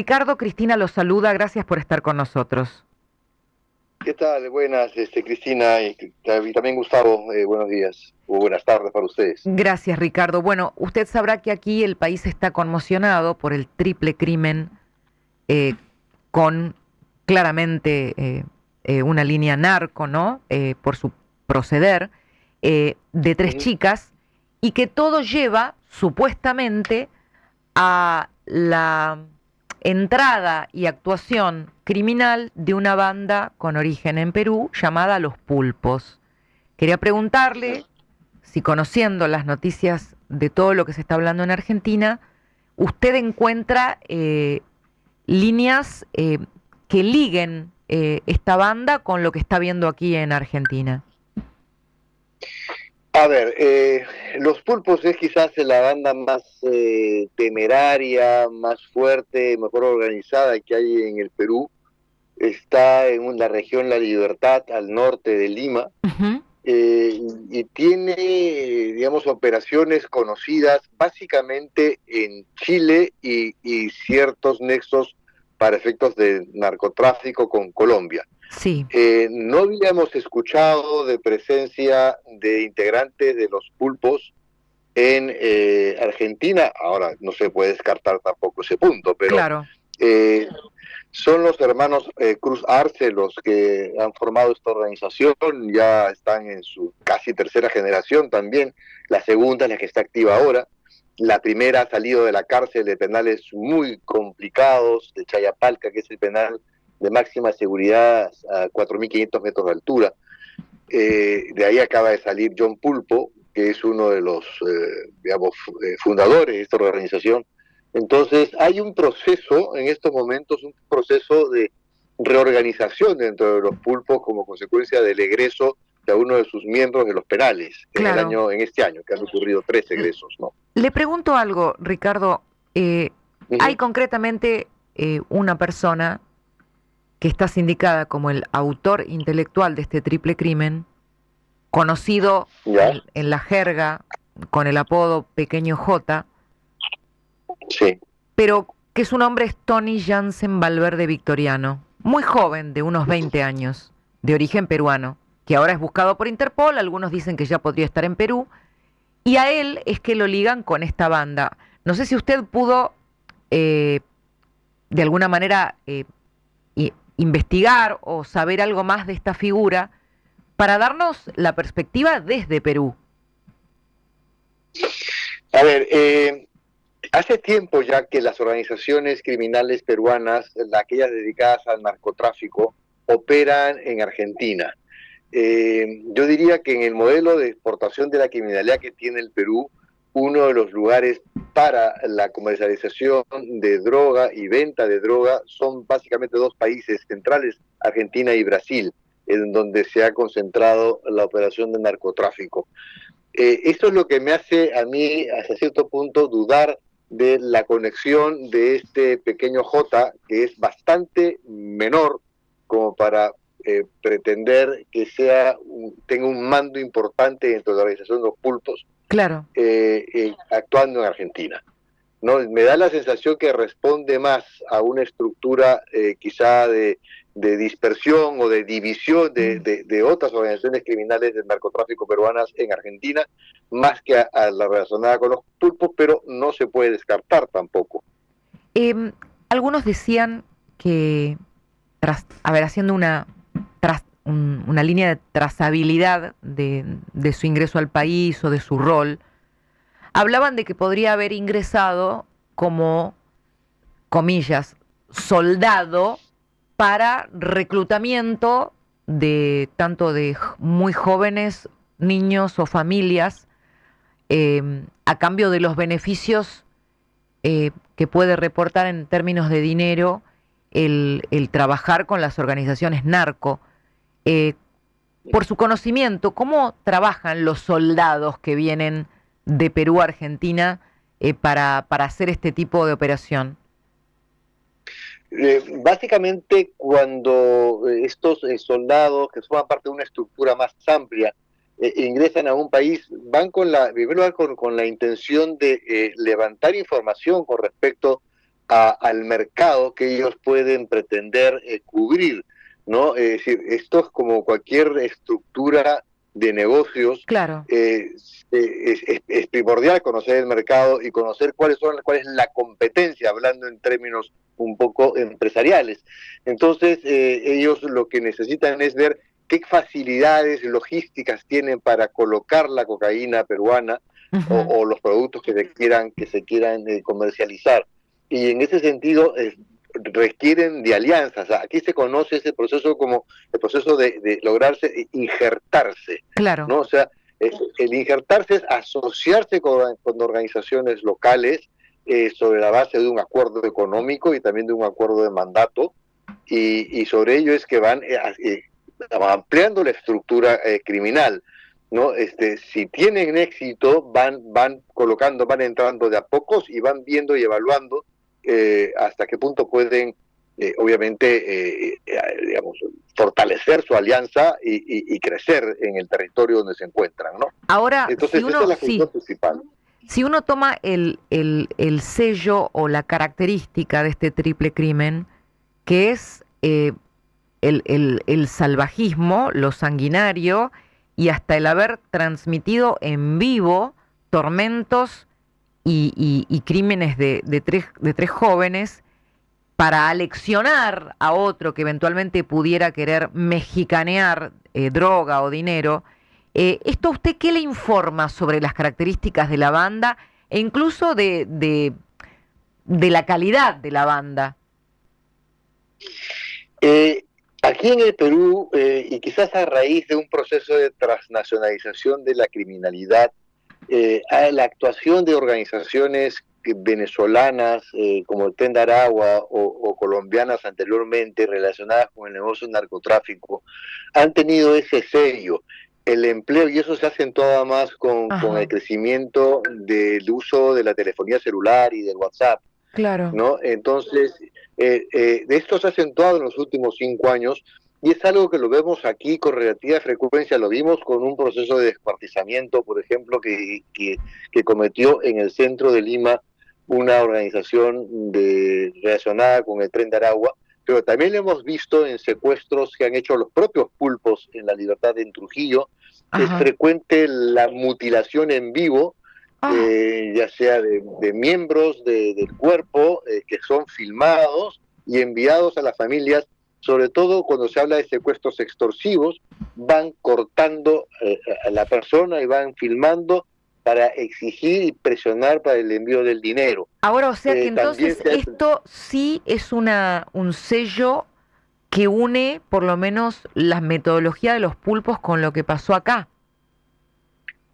Ricardo, Cristina los saluda, gracias por estar con nosotros. ¿Qué tal? Buenas, Cristina y también Gustavo. Buenos días o buenas tardes para ustedes. Gracias, Ricardo. Bueno, usted sabrá que aquí el país está conmocionado por el triple crimen eh, con claramente una línea narco, ¿no? Por su proceder, de tres Ujú. chicas y que todo lleva supuestamente a la entrada y actuación criminal de una banda con origen en Perú llamada Los Pulpos. Quería preguntarle si, conociendo las noticias de todo lo que se está hablando en Argentina, usted encuentra líneas que liguen esta banda con lo que está viendo aquí en Argentina. A ver, Los Pulpos es quizás la banda más temeraria, más fuerte, mejor organizada que hay en el Perú. Está en la región La Libertad, al norte de Lima, Ujú. y tiene, digamos, operaciones conocidas básicamente en Chile y ciertos nexos para efectos de narcotráfico con Colombia. Sí, No habíamos escuchado de presencia de integrantes de los Pulpos en Argentina. Ahora no se puede descartar tampoco ese punto, pero claro. eh, son los hermanos Cruz Arce los que han formado esta organización. Ya están en su casi tercera generación también. La segunda es la que está activa ahora. La primera ha salido de la cárcel de penales muy complicados, de Chayapalca, que es el penal de máxima seguridad a 4.500 metros de altura. De ahí acaba de salir John Pulpo, que es uno de los, digamos, fundadores de esta organización. Entonces, hay un proceso en estos momentos, un proceso de reorganización dentro de los pulpos como consecuencia del egreso de uno de sus miembros de los penales Claro. en este año, que han ocurrido 3 egresos, ¿no? Le pregunto algo, Ricardo. Uh Hay -huh. concretamente una persona que está sindicada como el autor intelectual de este triple crimen, conocido ¿Ya? en la jerga con el apodo Pequeño J, Sí. pero que su nombre es Tony Jansen Valverde Victoriano, muy joven, de unos 20 años, de origen peruano, que ahora es buscado por Interpol, algunos dicen que ya podría estar en Perú, y a él es que lo ligan con esta banda. No sé si usted pudo, eh, de alguna manera, investigar o saber algo más de esta figura para darnos la perspectiva desde Perú. A ver, hace tiempo ya que las organizaciones criminales peruanas, aquellas dedicadas al narcotráfico, operan en Argentina. Yo diría que en el modelo de exportación de la criminalidad que tiene el Perú, uno de los lugares para la comercialización de droga y venta de droga son básicamente dos países centrales, Argentina y Brasil, en donde se ha concentrado la operación de narcotráfico. Esto es lo que me hace a mí, hasta cierto punto, dudar de la conexión de este pequeño J, que es bastante menor como para pretender que tenga un mando importante dentro de la organización de los pulpos, Claro. actuando en Argentina. ¿No? Me da la sensación que responde más a una estructura quizá de dispersión o de división de otras organizaciones criminales del narcotráfico peruanas en Argentina, más que a la relacionada con los pulpos, pero no se puede descartar tampoco. Eh, Algunos decían que, a ver, haciendo una línea de trazabilidad de su ingreso al país o de su rol, hablaban de que podría haber ingresado como, comillas, soldado para reclutamiento de tanto de muy jóvenes niños o familias a cambio de los beneficios que puede reportar en términos de dinero el trabajar con las organizaciones narco. Eh, por su conocimiento, ¿cómo trabajan los soldados que vienen de Perú a Argentina para hacer este tipo de operación? Básicamente, cuando estos soldados que forman parte de una estructura más amplia ingresan a un país, van con primero van con la intención de levantar información con respecto al mercado que ellos pueden pretender cubrir, ¿no? Es decir, esto es como cualquier estructura de negocios. Claro. Es primordial conocer el mercado y conocer cuál es la competencia, hablando en términos un poco empresariales. Entonces, ellos lo que necesitan es ver qué facilidades logísticas tienen para colocar la cocaína peruana Ujú. o los productos que se quieran comercializar. Y en ese sentido, requieren de alianzas. Aquí se conoce ese proceso como el proceso de lograrse injertarse, Claro. ¿no? O sea, el injertarse es asociarse con organizaciones locales sobre la base de un acuerdo económico y también de un acuerdo de mandato, y sobre ello es que van ampliando la estructura criminal, ¿no? Si tienen éxito, van colocando, van entrando de a pocos y van viendo y evaluando hasta qué punto pueden, obviamente, digamos, fortalecer su alianza y crecer en el territorio donde se encuentran, ¿no? Ahora, Entonces, esa es la función principal. si uno toma el sello o la característica de este triple crimen, que es el salvajismo, lo sanguinario y hasta el haber transmitido en vivo tormentos y crímenes de tres jóvenes para aleccionar a otro que eventualmente pudiera querer mexicanear droga o dinero. ¿Esto a usted qué le informa sobre las características de la banda e incluso de la calidad de la banda? Eh, Aquí en el Perú, y quizás a raíz de un proceso de transnacionalización de la criminalidad, a la actuación de organizaciones venezolanas como el Tren de Aragua o colombianas anteriormente relacionadas con el negocio del narcotráfico, han tenido ese sello, el empleo, y eso se ha acentuado más con el Ajá, crecimiento del uso de la telefonía celular y del WhatsApp, claro. ¿no? Entonces, de esto se ha acentuado en los últimos 5 años y es algo que lo vemos aquí con relativa frecuencia. Lo vimos con un proceso de descuartizamiento, por ejemplo, que cometió en el centro de Lima una organización relacionada con el Tren de Aragua, pero también lo hemos visto en secuestros que han hecho los propios pulpos en La Libertad en Trujillo. Es Ajá. frecuente la mutilación en vivo, Ah, ya sea de miembros del cuerpo que son filmados y enviados a las familias, sobre todo cuando se habla de secuestros extorsivos, van cortando a la persona y van filmando para exigir y presionar para el envío del dinero. ahora, o sea que También entonces se ha, esto sí es un sello que une por lo menos la metodología de los pulpos con lo que pasó acá.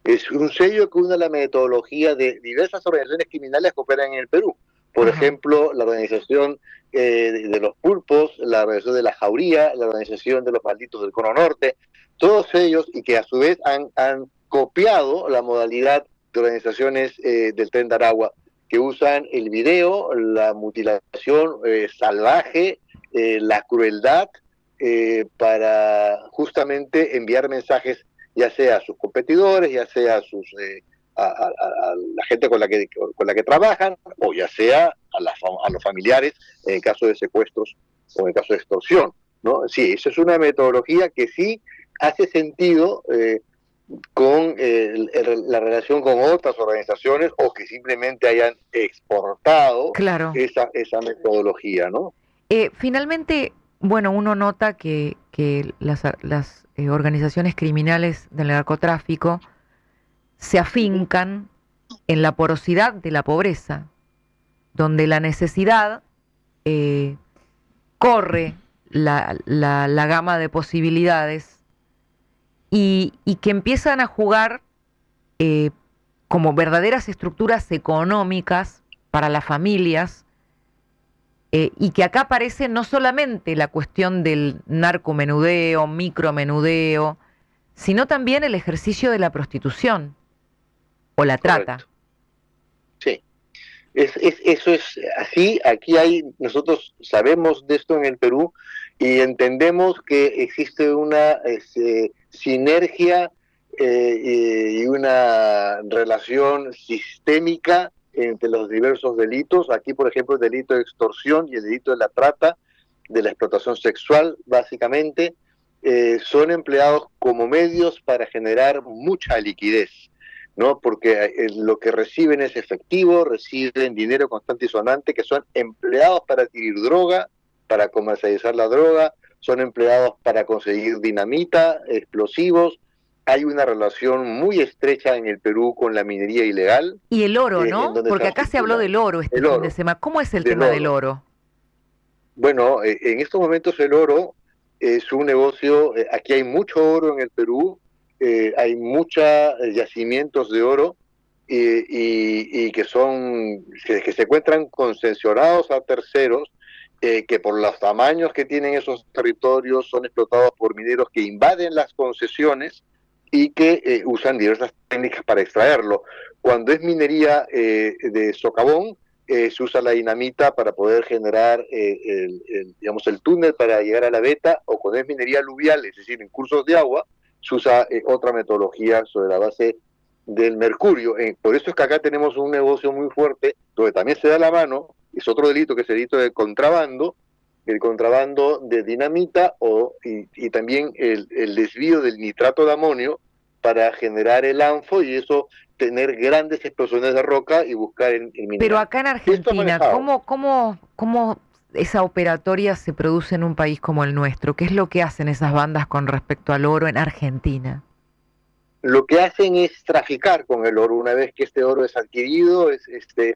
Es un sello que une la metodología de diversas organizaciones criminales que operan en el Perú. Por Ajá. ejemplo, la organización de los pulpos, la organización de la Jauría, la organización de los malditos del Cono Norte, todos ellos, y que a su vez han copiado la modalidad de organizaciones del Tren de Aragua, que usan el video, la mutilación salvaje, la crueldad, para justamente enviar mensajes ya sea a sus competidores, ya sea a la gente con la que trabajan, o ya sea a los familiares en el caso de secuestros o en el caso de extorsión, ¿no? Sí, eso es una metodología que sí hace sentido con la relación con otras organizaciones o que simplemente hayan exportado Claro. esa metodología, ¿no? Finalmente, bueno, uno nota que las organizaciones criminales del narcotráfico se afincan en la porosidad de la pobreza, donde la necesidad eh, corre la gama de posibilidades y que empiezan a jugar eh, como verdaderas estructuras económicas para las familias y que acá aparece no solamente la cuestión del narcomenudeo, micromenudeo, sino también el ejercicio de la prostitución o la trata. Correcto. Sí. Eso es así. Nosotros sabemos de esto en el Perú y entendemos que existe una sinergia y una relación sistémica entre los diversos delitos. Aquí, por ejemplo, el delito de extorsión y el delito de la trata, de la explotación sexual, básicamente, son empleados como medios para generar mucha liquidez, ¿no? Porque lo que reciben es efectivo, reciben dinero constante y sonante, que son empleados para adquirir droga, para comercializar la droga, son empleados para conseguir dinamita, explosivos. Hay una relación muy estrecha en el Perú con la minería ilegal. Y el oro, ¿no? Porque acá se habló del oro este fin de semana. ¿Cómo es el tema del oro? Bueno, en estos momentos el oro es un negocio. Aquí hay mucho oro en el Perú, hay muchos yacimientos de oro y que se encuentran concesionados a terceros, que por los tamaños que tienen esos territorios son explotados por mineros que invaden las concesiones y que usan diversas técnicas para extraerlo. Cuando es minería de socavón, se usa la dinamita para poder generar el túnel para llegar a la veta, o cuando es minería aluvial, es decir, en cursos de agua, se usa otra metodología sobre la base del mercurio. Por eso es que acá tenemos un negocio muy fuerte, donde también se da la mano, es otro delito, que es el delito de contrabando, el contrabando de dinamita y también el desvío del nitrato de amonio para generar el ANFO, y eso tener grandes explosiones de roca y buscar el mineral. Pero acá en Argentina, ¿cómo esa operatoria se produce en un país como el nuestro? ¿Qué es lo que hacen esas bandas con respecto al oro en Argentina? Lo que hacen es traficar con el oro. Una vez que este oro es adquirido, es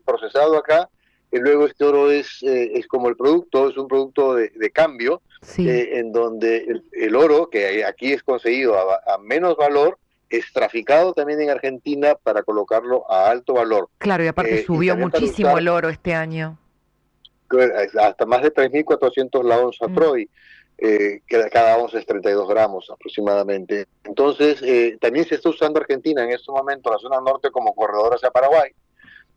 procesado acá, y luego este oro es como el producto, es un producto de cambio, sí. En donde el oro, que aquí es conseguido a menos valor, es traficado también en Argentina para colocarlo a alto valor. Claro, y aparte subió muchísimo el oro este año. Hasta más de 3.400 la onza Troy, que cada onza es 32 gramos aproximadamente. Entonces, también se está usando Argentina en este momento, la zona norte, como corredor hacia Paraguay,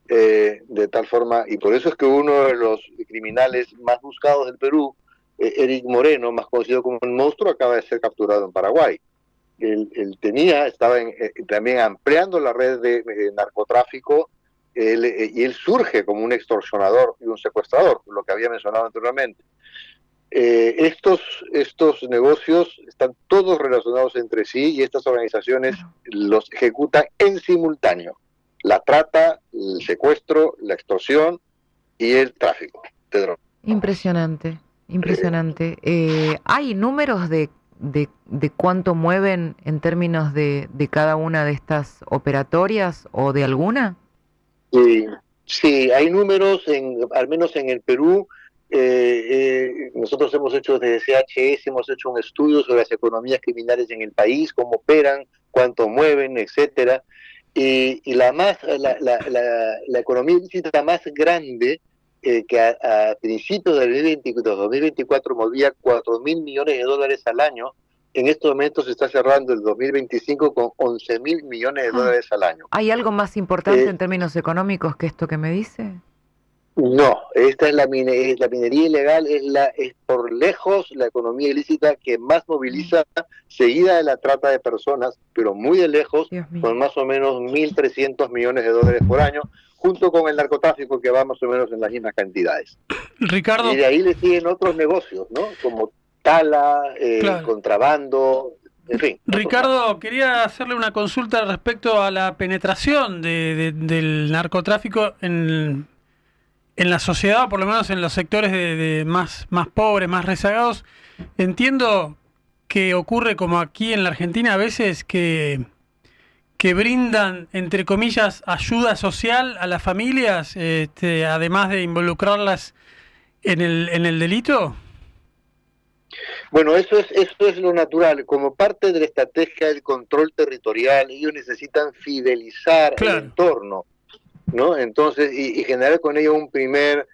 de tal forma, y por eso es que uno de los criminales más buscados del Perú, Eric Moreno, más conocido como el Monstruo, acaba de ser capturado en Paraguay. Él estaba también ampliando la red de narcotráfico, y él surge como un extorsionador y un secuestrador, lo que había mencionado anteriormente. Estos negocios están todos relacionados entre sí, y estas organizaciones los ejecutan en simultáneo: la trata, el secuestro, la extorsión y el tráfico de drogas. Impresionante, impresionante. ¿Hay números de cuánto mueven en términos de cada una de estas operatorias o de alguna? Sí, hay números, al menos en el Perú. Nosotros hemos hecho desde CHS, hemos hecho un estudio sobre las economías criminales en el país, cómo operan, cuánto mueven, etcétera. Y la economía ilícita más grande, que a principios del 2024 movía 4.000 millones de dólares al año, en estos momentos se está cerrando el 2025 con 11.000 millones de dólares al año. ¿Hay algo más importante en términos económicos que esto que me dice? No, esta es la minería ilegal, es por lejos la economía ilícita que más moviliza, seguida de la trata de personas, pero muy de lejos, con más o menos 1.300 millones de dólares por año, junto con el narcotráfico, que va más o menos en las mismas cantidades. Ricardo. Y de ahí le siguen otros negocios, ¿no? Como tala, claro, contrabando, en fin. Ricardo, quería hacerle una consulta respecto a la penetración del narcotráfico en la sociedad, por lo menos en los sectores de más pobres, más rezagados. Entiendo que ocurre como aquí en la Argentina a veces que brindan, entre comillas, ayuda social a las familias, además de involucrarlas en el delito. Bueno, eso es lo natural. Como parte de la estrategia del control territorial, ellos necesitan fidelizar, claro, el entorno, ¿no? Entonces, y generar con ello un primer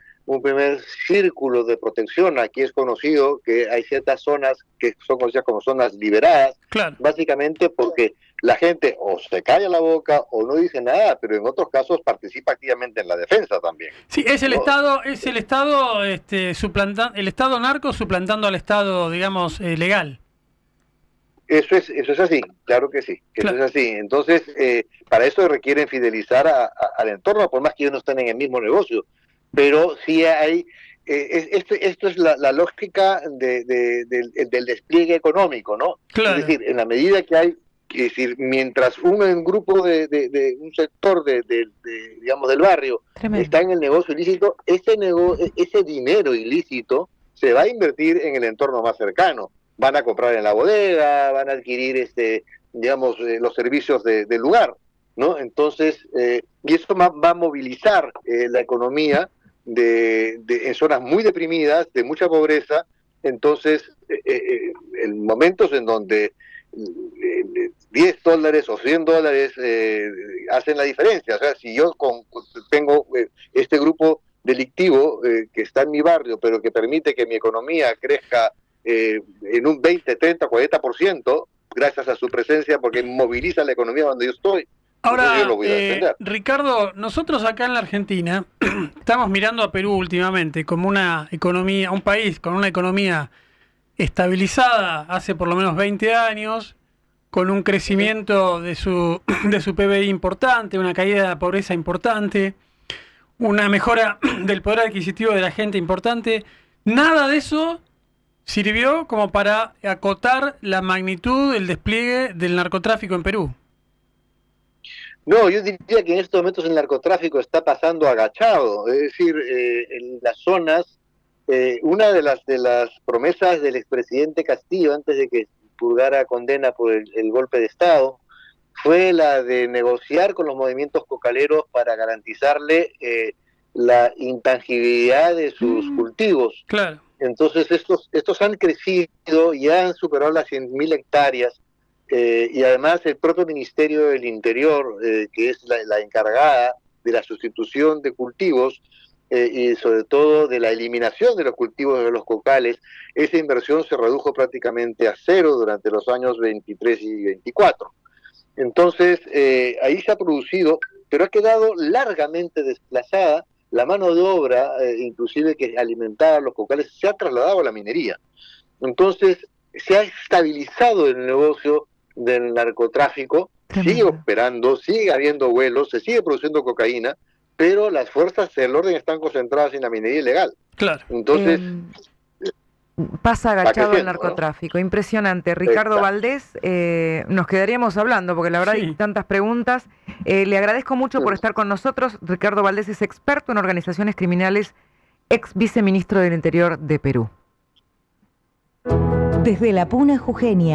círculo de protección. Aquí es conocido que hay ciertas zonas que son conocidas como zonas liberadas, claro, básicamente porque la gente o se calla la boca o no dice nada, pero en otros casos participa activamente en la defensa también. Sí, es el Estado, el Estado narco suplantando al Estado, digamos, legal. Eso es así, claro que sí, que Claro. eso es así. Entonces, para eso requieren fidelizar al entorno, por más que ellos no estén en el mismo negocio. Pero sí hay, esto es la lógica del despliegue económico, ¿no? Es Claro. decir, en la medida que hay, es decir, mientras un grupo de un sector digamos, del barrio Tremendo. está en el negocio ilícito, ese dinero ilícito se va a invertir en el entorno más cercano. Van a comprar en la bodega, van a adquirir digamos, los servicios del lugar, ¿no? Entonces, y eso va a movilizar la economía en zonas muy deprimidas, de mucha pobreza. Entonces, en momentos en donde $10 o $100 hacen la diferencia. O sea, si yo tengo este grupo delictivo que está en mi barrio, pero que permite que mi economía crezca en un 20, 30, 40%, gracias a su presencia, porque moviliza la economía donde yo estoy, entonces yo Ahora, lo voy a defender. Ricardo, nosotros acá en la Argentina estamos mirando a Perú últimamente como una economía, un país con una economía estabilizada hace por lo menos 20 años, con un crecimiento de su PBI importante, una caída de la pobreza importante, una mejora del poder adquisitivo de la gente importante. Nada de eso sirvió como para acotar la magnitud del despliegue del narcotráfico en Perú. No, yo diría que en estos momentos el narcotráfico está pasando agachado, es decir, en las zonas, una de las promesas del expresidente Castillo antes de que purgara condena por el golpe de Estado fue la de negociar con los movimientos cocaleros para garantizarle la intangibilidad de sus cultivos. Claro. Entonces estos han crecido y han superado las 100.000 hectáreas. Y además el propio Ministerio del Interior, que es la encargada de la sustitución de cultivos y sobre todo de la eliminación de los cultivos de los cocales, esa inversión se redujo prácticamente a cero durante los años 23 y 24. Entonces, ahí se ha producido, pero ha quedado largamente desplazada la mano de obra, inclusive que alimentaba los cocales, se ha trasladado a la minería. Entonces, se ha estabilizado el negocio del narcotráfico, sigue operando, sigue habiendo vuelos, se sigue produciendo cocaína, pero las fuerzas del orden están concentradas en la minería ilegal. Claro. Entonces, pasa agachado el ¿no? narcotráfico. Impresionante. Ricardo Exacto. Valdés, nos quedaríamos hablando porque la verdad Sí. hay tantas preguntas. Le agradezco mucho por estar con nosotros. Ricardo Valdés es experto en organizaciones criminales, ex viceministro del Interior de Perú. Desde la Puna Jujeña.